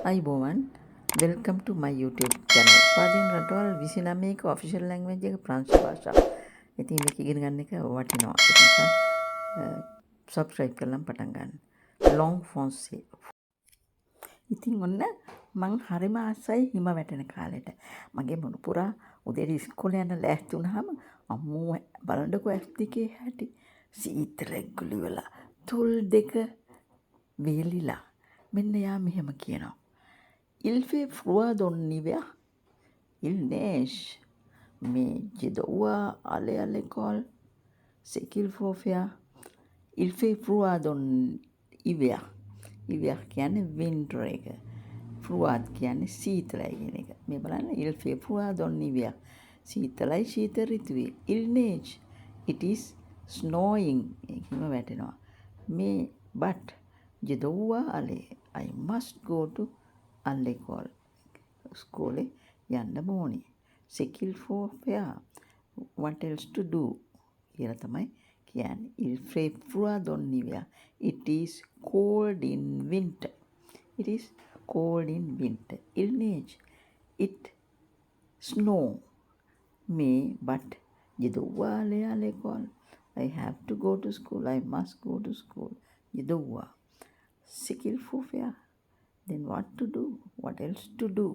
අයිබෝවන් welcome to my YouTube channel. ස්වාධීන රටවල් 29ක ඔෆිෂියල් ලැන්ග්වේජ් එක ප්‍රංශ භාෂාව. ඉතින් මේක ඉගෙන ගන්න එක වටිනවා. ඒක නිසා subscribe කරලා පටන් ගන්න. long fonse. ඉතින් ඔන්න මං හරිම ආසයි හිම වැටෙන කාලෙට. මගේ මුණු පුරා උදේට ඉස්කෝලේ යන ලෑස්ති වුණාම අම්මෝ බලන්නකෝ ඇස්2 හැටි සීතලෙන් ගුලි වෙලා තුල් දෙක වේලිලා මෙන්න යා මෙහෙම කියනවා. Il fait froid dans l'hiver. Il neige. Mais je dois aller à l'école. C'est qu'il faut faire. Il fait froid dans l'hiver. Hiver කියන්නේ winter එක. Froid කියන්නේ සීතලයි කියන එක. මේ බලන්න il fait froid dans l'hiver. සීතලයි ශීත ඍතුවේ. Il neige. It is snowing. ඒකම වැටෙනවා. මේ but je dois aller. I must go to l'école. ස්කෝලේ යන්න ඕනේ. C'est qu'il faut faire. What else to do? කියලා තමයි කියන්නේ. Il fait froid dans l'hiver. It is cold in winter. It is cold in winter. Il neige. It snow. But je dois aller à l'école. I have to go to school. I must go to school. Je dois. C'est qu'il faut faire. Then what to do? What else to do?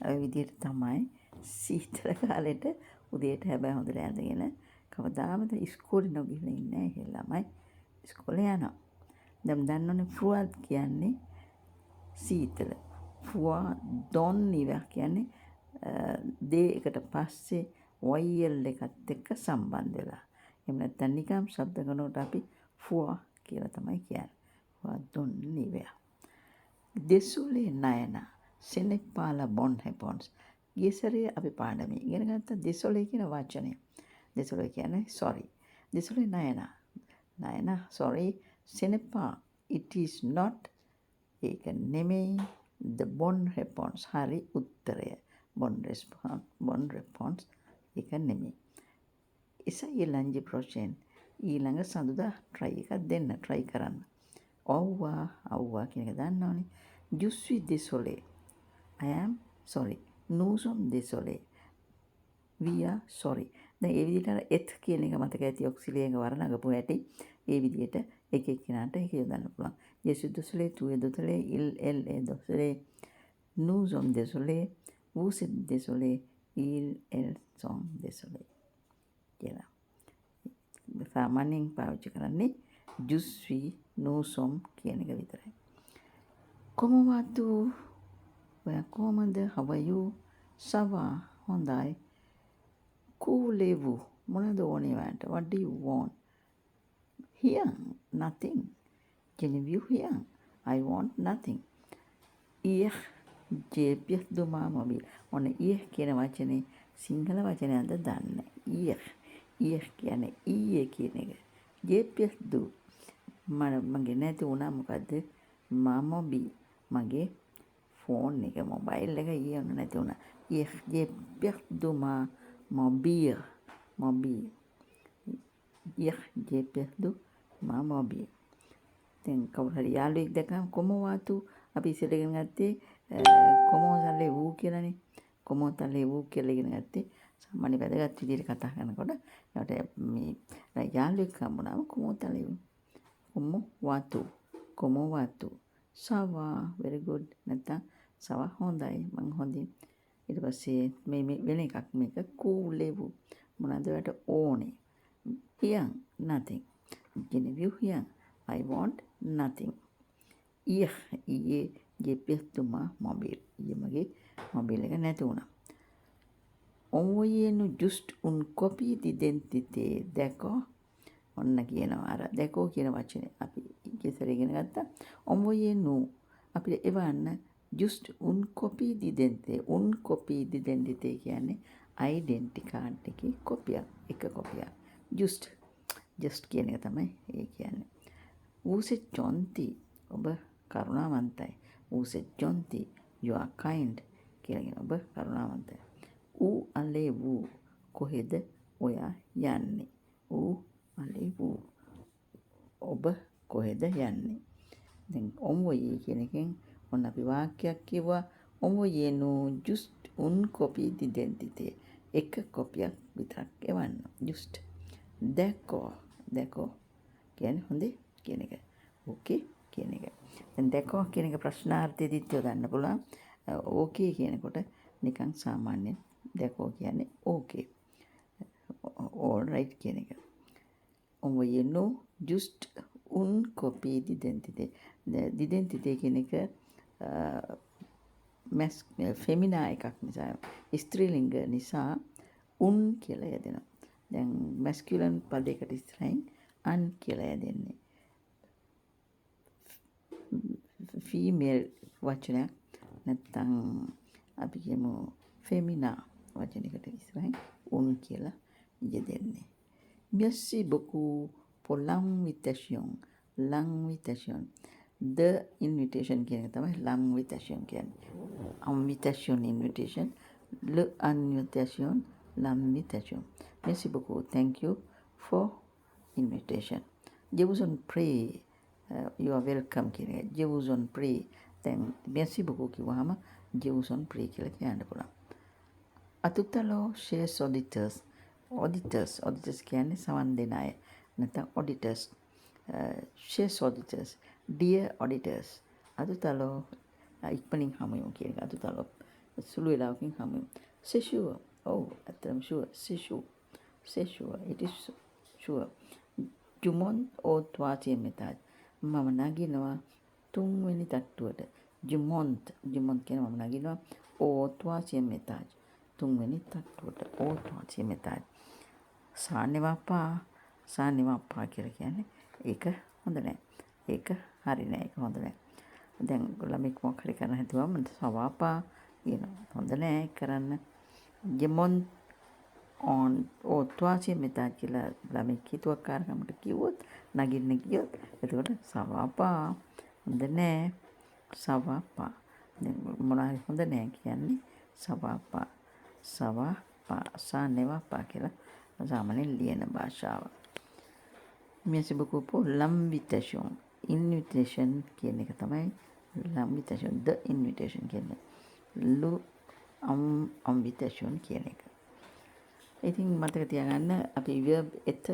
ඔය විදිහට තමයි සීතල කාලෙට උදේට හැබැයි හොඳට ඇඳගෙන කවදාමද ඉස්කෝලේ නොගිහලා ඉන්නේ නැහැ ඒ ළමයි ඉස්කෝලේ යනවා. දැන් දන්නවනේ ෆ්රුවර් කියන්නේ සීතල. ෆ්රුවර් ඩොන් ඉවර් කියන්නේ දේ එකට පස්සේ YL එකත් එක්ක සම්බන්ධ වෙලා. එහෙම නැත්නම් නිකම් ශබ්ද කරනකොට අපි ෆ්රුවර් කියලා තමයි කියන්නේ. ෆ්රුවර් Don ඉවර්. Désolé Nayana, ce n'est pas la bonne réponse. ගිය සැරේ අපි පාඩමේ ඉගෙන ගත්ත désolé කියන වචනය. désolé කියන්නේ sorry. désolé Nayana. Nayana, sorry, ce n'est pas. It is not. ඒක නෙමෙයි. The bonne réponse. හරි උත්තරය. bonne réponse. ඒක නෙමෙයි. ඉතින් ඊළඟ ප්‍රශ්න ඊළඟ සඳුදා try එකක් දෙන්න try කරන්න. අව්වා කියන එක දන්නවනේ. Je suis désolé. I am sorry. Nous sommes désolés. We are sorry. දැන් ඒ විදිහට එත් කියන එක මතක ඇති ඔක්සිලි එක වර්ණගපු හැටි ඒ විදිහට එක එක්කිනාට ඒක යොදන්න පුළුවන්. Je suis désolé, tu es désolé, elle est désolé, nous sommes désolés, vous êtes désolé, elles sont désolés. කියලා. සාමාන්‍යයෙන් පාවිච්චි කරන්නේ je suis, nous sommes කියන එක විතරයි. Comment vas-tu? ඔයා කොහමද? How are you? Ça va? හොඳයි. Voulez-vous? මොනවද ඕනේ ඔයාට? What do you want? Here? Nothing. Can you hear? I want nothing. Hier? J'ai perdu ma mobile. ඔන්න hier කියන වචනේ සිංහල වචනයක්ද දන්නේ. hier කියන්නේ ඊයේ කියන එක. J'ai perdu. මගේ නැති වුණා මොකද්ද? මමොබි මගේ ෆෝන් එක මොබයිල් එක ඊයේ ඔන්න නැති වුණා. J'ai perdu ma mobile. J'ai perdu ma mobile. දැන් කවුරු හරි යාළුවෙක් දැක්කම comment vas-tu? අපි ඉස්සෙල්ලා ඉගෙන ගත්තේ comment allez-vous කියලානේ. comment allez-vous කියලා ඉගෙන ගත්තේ. සාමාන්‍ය වැදගත් විදිහට කතා කරනකොට ඒකට මේ යාළුවෙක් හම්බුනාම comment allez-vous? Comment vas-tu? Ça va, very good. නැත්නම් ça va හොඳයි මං හොඳින්. ඊට පස්සේ මේ වෙන එකක් මේක voulez-vous මොනවද ඔයාලට ඕනේ? Here, nothing. Can you hear? I want nothing. Hier, j'ai perdu ma mobile. ඊයේ මගේ මොබයිල් එක නැති වුණා. Envoyez-nous juste une copie d'identité. D'accord? ඔන්න කියනවා අර දැකෝ කියන වචනේ අපි ඉස්සර ඉගෙන ගත්තා. Envoyez-nous අපිට එවන්න just une copie d'identité. Une copie d'identité කියන්නේ identity card එකේ කොපියක්. එක කොපියක්. just කියන එක තමයි ඒ කියන්නේ. Vous êtes gentil. ඔබ කරුණාවන්තයි. Vous êtes gentil. You are kind. කියලා ඔබ කරුණාවන්තයි. Où allez-vous? කොහෙද ඔයා යන්නේ? Où allez-vous? ඔබ කොහෙද යන්නේ? දැන් envoyer කියන එකෙන් ඔන්න අපි වාක්‍යයක් කිව්වා. ඔබයේනු just un copy d'identité. එක කොපියක් විතරක් එවන්න. just. දැකෝ කියන්නේ හොඳේ කියන එක. ඕකේ කියන එක. දැන් දැකෝ කියන එක ප්‍රශ්නාර්ථයේදීත් යොදන්න පුළුවන්. ඕකේ කියනකොට නිකන් සාමාන්‍යයෙන් දැකෝ කියන්නේ ඕකේ. all right කියන එක. ඔබයේනු just un copy d'identité. d'identité කියන එක ෆෙමිනා එකක් නිසා ස්ත්‍රීලිංග නිසා උන් කියලා යදෙනවා. දැන් මැස්කියුලන් පදයකට ඉස්සරහින් අන් කියලා යදෙන්නේ. ෆීමේල් වචනයක් නැත්තම් අපි කියමු ෆෙමිනා වචනයකට ඉස්සරහින් උන් කියලා යෙදෙන්නේ. Merci beaucoup pour l'invitation. L'invitation. The invitation කියන එක තමයි l'invitation කියන්නේ. Invitation, invitation. Le invitation, l'invitation. Merci beaucoup. Thank you for invitation. Je vous en prie. You are welcome කියන එක. Je vous en prie. දැන් merci beaucoup කිව්වහම je vous en prie කියලා කියන්න පුළුවන්. À tout à l'heure, chers auditeurs. Auditors කියන්නේ සවන් දෙන අය. නැත්නම් auditors. Chers auditeurs. Dear auditors. À tout à l'heure. ඉක්මනින් හමුවෙමු කියන එක. À tout à l'heure. සුළු වෙලාවකින් හමුවෙමු. C'est sure. ඇත්තටම sure. C'est sure. It is sure. Je monte au troisième étage. මම නගිනවා 3 වෙනි තට්ටුවට. Je monte කියන මම නගිනවා au troisième étage. 3 වෙනි තට්ටුවට. au troisième étage. Ça ne va pas කියලා කියන්නේ ඒක හොඳ නැහැ. ඒක හරි නැහැ. ඒක හොඳ නැහැ. දැන් ළමෙක් මොකක් හරි කරන්න හිතුවම සවාපා කියන හොඳ නැහැ කරන්න. Je monte au troisième étage කියලා ළමෙක් හිතුවක්කාරකමට කිව්වොත් නගින්න ගියොත් එතකොට සවාපා හොඳ නැහැ. සවාපා. දැන් මොනවා හොඳ නැහැ කියන්නේ සවාපා. සානෙවාපා කියලා සාමාන්‍යයෙන් ලියන භාෂාව. Merci beaucoup pour l'invitation. Invitation කියන එක තමයි l'invitation. The invitation කියන්නේ. Invitation කියන එක. ඉතින් මතක තියාගන්න අපි verb et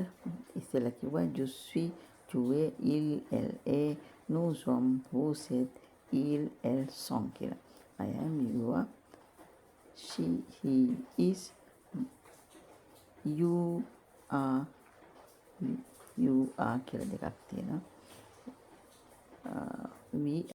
ඉස්සෙල්ලා කිව්වා je suis, tu es, il, elle est, nous sommes, vous êtes, ils, elles sont කියලා. I am, you are, she, he is, you are කියලා දෙකක් තියෙනවා. We